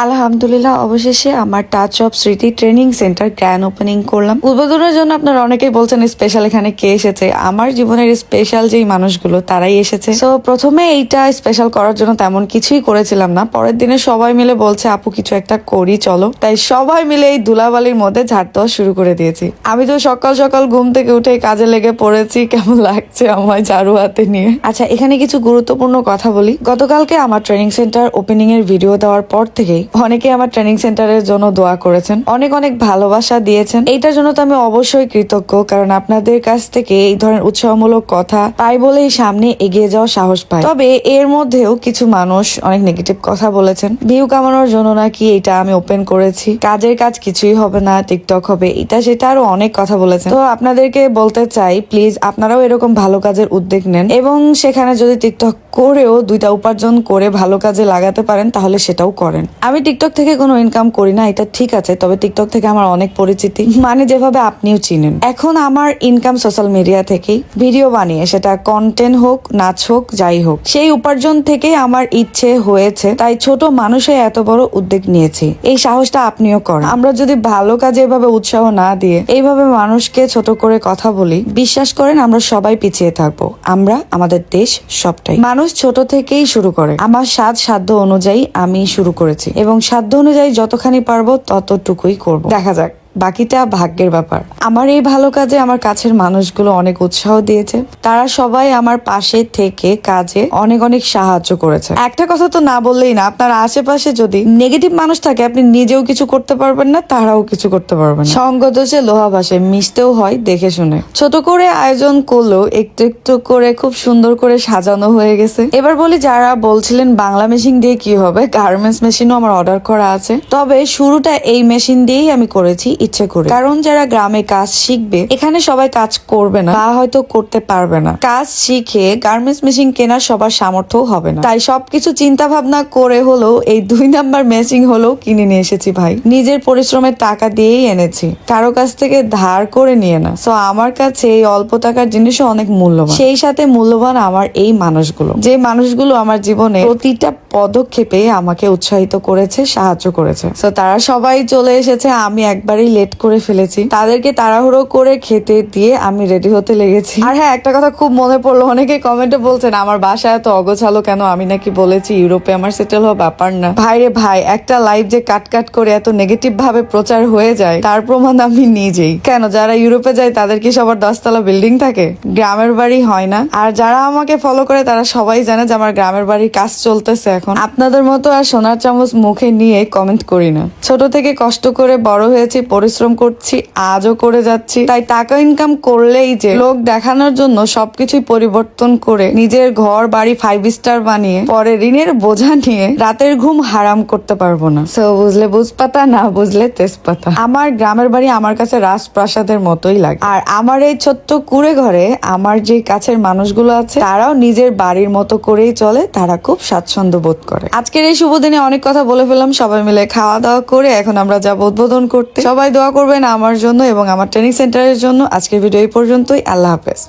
আলহামদুলিল্লাহ, অবশেষে আমার টাচ অফ স্মৃতি ট্রেনিং সেন্টার গ্র্যান্ড ওপেনিং করলাম। উদ্বোধনের জন্য আপনারা অনেকেই বলছেন স্পেশাল এখানে কে এসেছে। আমার জীবনের স্পেশাল যেই মানুষগুলো তারাই এসেছে। তো প্রথমে এইটা স্পেশাল করার জন্য তেমন কিছুই করেছিলাম না। পরের দিনে সবাই মিলে বলছে আপু কিছু একটা করি চলো, তাই সবাই মিলে এই ধুলাবালির মধ্যে ঝাড় দেওয়া শুরু করে দিয়েছি। আমি তো সকাল সকাল ঘুম থেকে উঠে কাজে লেগে পড়েছি। কেমন লাগছে আমার ঝাড়ু হাতে নিয়ে। আচ্ছা, এখানে কিছু গুরুত্বপূর্ণ কথা বলি। গতকালকে আমার ট্রেনিং সেন্টার ওপেনিং এর ভিডিও দেওয়ার পর থেকেই অনেকে আমার ট্রেনিং সেন্টারের জন্য দোয়া করেছেন, অনেক অনেক ভালোবাসা দিয়েছেন। এইটার জন্য তো আমি অবশ্যই কৃতজ্ঞ, কারণ আপনাদের কাছ থেকে এই ধরনের উৎসাহমূলক কথা পাই বলেই সামনে এগিয়ে যাওয়ার সাহস পাই। তবে এর মধ্যেও কিছু মানুষ অনেক নেগেটিভ কথা বলেছেন। ভিউ কামানোর জন্য নাকি এটা আমি ওপেন করেছি, কাজের কাজ কিছুই হবে না, টিকটক হবে, এটা সেটা আরো অনেক কথা বলেছেন। তো আপনাদেরকে বলতে চাই, প্লিজ আপনারাও এরকম ভালো কাজের উদ্যোগ নেন এবং সেখানে যদি টিকটক করেও দুইটা উপার্জন করে ভালো কাজে লাগাতে পারেন তাহলে সেটাও করেন। আমি টিকটক থেকে কোনো ইনকাম করি না, এটা ঠিক আছে, তবে টিকটক থেকে আমার অনেক পরিচিতি, মানে যেভাবে আপনিও চিনেন। এখন আমার ইনকাম সোশ্যাল মিডিয়া থেকেই, ভিডিও বানিয়ে, সেটা কন্টেন্ট হোক, নাচ হোক, যাই হোক, সেই উপার্জন থেকেই আমার ইচ্ছে হয়েছে, তাই ছোট মানুষে এত বড় উদ্যোগ নিয়েছি। এই সাহসটা আপনিও করেন। আমরা যদি ভালো কাজে এভাবে উৎসাহ না দিয়ে এইভাবে মানুষকে ছোট করে কথা বলি, বিশ্বাস করেন আমরা সবাই পিছিয়ে থাকবো। আমরা, আমাদের দেশ, সবটাই। মানুষ ছোট থেকেই শুরু করে। আমার সাধ্য অনুযায়ী আমি শুরু করেছি এবং সাধ্য অনুযায়ী যতখানি পারবো ততটুকুই করব। দেখা যাক, বাকিটা ভাগ্যের ব্যাপার। আমার এই ভালো কাজে আমার কাছের মানুষগুলো অনেক উৎসাহ দিয়েছে। তারা সবাই আমার পাশে থেকে কাজে অনেক অনেক সাহায্য করেছে। একটা কথা তো না বললেই না, আপনার আশেপাশে যদি নেগেটিভ মানুষ থাকে আপনি নিজেও কিছু করতে পারবেন না, তারাও কিছু করতে পারবেন না। সঙ্গ দোষে লোহা ভাসে, মিশতেও হয় দেখে শুনে। ছোট করে আয়োজন করলেও একটু একটু করে খুব সুন্দর করে সাজানো হয়ে গেছে। এবার বলি, যারা বলছিলেন বাংলা মেশিন দিয়ে কি হবে, গার্মেন্টস মেশিনও আমার অর্ডার করা আছে। তবে শুরুটা এই মেশিন দিয়েই আমি করেছি ইচ্ছে করে, কারণ যারা গ্রামে কাজ শিখবে, এখানে সবাই কাজ করবে না বা হয়তো করতে পারবে না। কাজ শিখে গার্মেন্টস মেশিন কেনার সবার সামর্থ্য হবে না, তাই সবকিছু চিন্তা ভাবনা করে হলেও এই 2 নাম্বার মেশিন হলেও কিনে নিয়ে এসেছি ভাই। নিজের পরিশ্রমের টাকা দিয়েই এনেছি, কারো কাছ থেকে ধার করে নিয়ে না। সো আমার কাছে এই অল্প টাকার জিনিসও অনেক মূল্যবান। সেই সাথে মূল্যবান আমার এই মানুষগুলো, যে মানুষগুলো আমার জীবনে প্রতিটা পদক্ষেপে আমাকে উৎসাহিত করেছে, সাহায্য করেছে। সো তারা সবাই চলে এসেছে, আমি একবারই লেট করে ফেলেছি। তাদেরকে তাড়াহুড়ো করে খেতে দিয়ে আমি রেডি হতে লেগেছি। আর হ্যাঁ, একটা কথা খুব মনে পড়লো, অনেকে কমেন্টে বলছেন আমার বাসা এত অগোছালো কেন, আমি নাকি বলেছি ইউরোপে আমার সেটেল হওয়া ব্যাপার না। ভাই রে ভাই, একটা লাইভ যে কাট করে এত নেগেটিভ ভাবে প্রচার হয়ে যায় তার প্রমাণ আমি নিজেই। কেন, যারা ইউরোপে যায় তাদের কি সবার 10 তলা বিল্ডিং থাকে? গ্রামের বাড়ি হয় না? আর যারা আমাকে ফলো করে তারা সবাই জানে যে আমার গ্রামের বাড়ির কাজ চলতেছে এখন। আপনাদের মতো আর সোনার চামচ মুখে নিয়ে কমেন্ট করি না। ছোট থেকে কষ্ট করে বড় হয়েছি, পরিশ্রম করছি, আজও করে যাচ্ছি। তাই টাকা ইনকাম করলেই যে লোক দেখানোর জন্য সবকিছুই পরিবর্তন করে নিজের ঘর বাড়ি 5 স্টার বানিয়ে পরে ঋণের বোঝা নিয়ে রাতের ঘুম হারাম করতে পারবো না। সো বুঝলে বুঝপাতা, না বুঝলে তেজপাতা। আমার গ্রামের বাড়ি আমার কাছে রাজপ্রাসাদের মতোই লাগে। আর আমার এই ছোট্ট কুড়ে ঘরে আমার যে কাছের মানুষগুলো আছে তারাও নিজের বাড়ির মতো করেই চলে, তারা খুব স্বাচ্ছন্দ্য বোধ করে। আজকের এই শুভ দিনে অনেক কথা বলে ফেললাম। সবাই মিলে খাওয়া দাওয়া করে এখন আমরা যাবো উদ্বোধন করতে। সবাই দোয়া করবেন আমার জন্য এবং আমার ট্রেনিং সেন্টারের জন্য। আজকের ভিডিও এই পর্যন্তই। আল্লাহ হাফেজ।